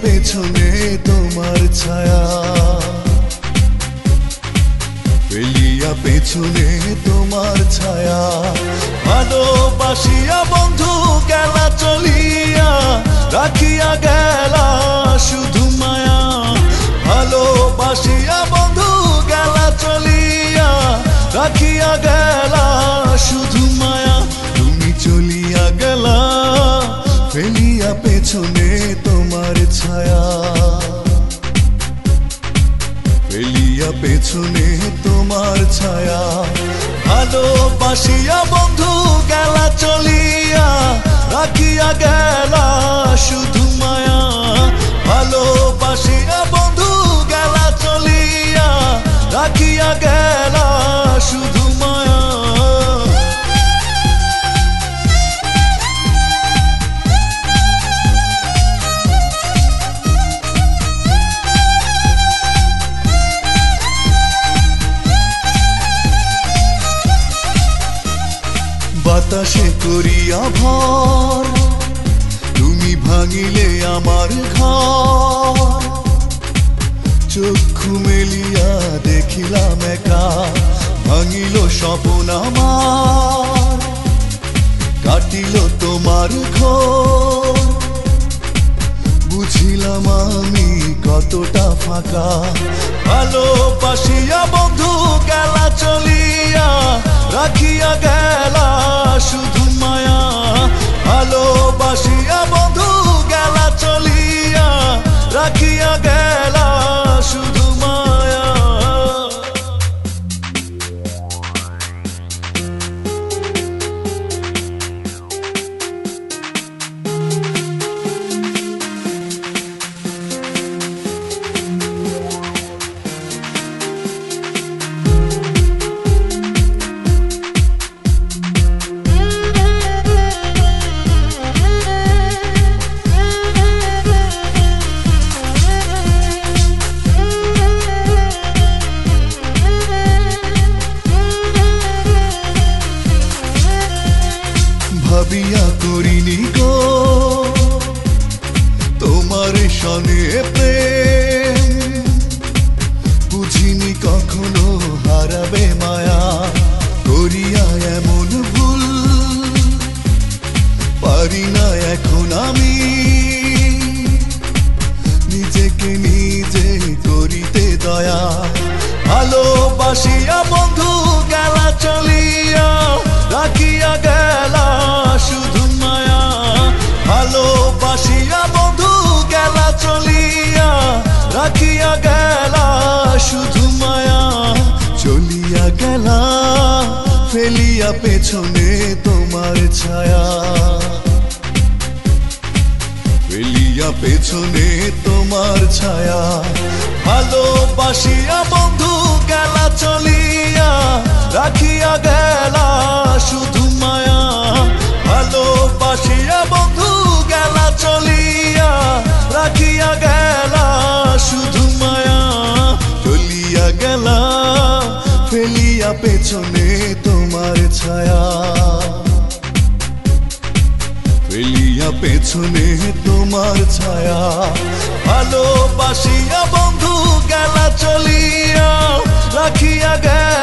পেছনে তোমার ছায়া, ফেলিয়া পেছনে তোমার ছায়া। ভালোবাসিয়া বন্ধু গেলা চলিয়া, রাখিয়া গেলা শুধু মায়া। ভালোবাসিয়া বন্ধু গেলা চলিয়া, রাখিয়া গেলা শুধু মায়া। তুমি চলিয়া গেলা ফেলিয়া পেছনে তোমার ছায়া, ফেলিয়া পেছনে তোমার ছায়া। ভালোবাসিয়া বন্ধু গেলা চলিয়া, রাখিয়া গেলা শুধু মায়া। ভালোবাসিয়া বন্ধু গেলা চলিয়া, রাখিয়া গেলা শুধু মায়া। বাতাসে করিয়া ভর, তুমি ভাঙিলে আমার ঘর। চক্ষু মেলিয়া দেখিলাম একা, ভাঙিল স্বপ্ন আমার। কাটিল তোমার ঘর, বুঝিলাম আমি কতটা ফাঁকা। ভালোবাসিয়া বন্ধু গেলা চলিয়া, রাখিয়া গেলা শুধু মায়া। ভালোবাসিয়া বন্ধু গেলা চলিয়া, রাখিয়া গেলা শুধু মায়া। ভাবিয়া করিনি গো তোমার সনে প্রেম, বুঝিনি কখনো হারাবে মায়া। করিয়া এমন ভুল পারি না এখন আমি, নিজেকে নিজে করিতে দয়া। ভালোবাসিয়া বন্ধু গেলা চলিয়া, রাখিয়া গেলা শুধু মায়া। ভালোবাসিয়া বন্ধু গেলা চলিয়া, রাখিয়া গেলা শুধু মায়া। চলিয়া গেলা ফেলিয়া পেছনে তোমার ছায়া, ফেলিয়া পেছনে তোমার ছায়া। ভালোবাসিয়া বন্ধু গেলা চলিয়া, রাখিয়া গেলা শুধু মায়া। ভালোবাসিয়া বন্ধু গেলা চলিয়া, রাখিয়া গেলা শুধু মায়া। চলিয়া গেলা ফেলিয়া পেছনে তোমার ছায়া, ফেলিয়া পেছনে তোমার ছায়া। ভালোবাসিয়া বন্ধু গেলা চলিয়া, রাখিয়া গেলা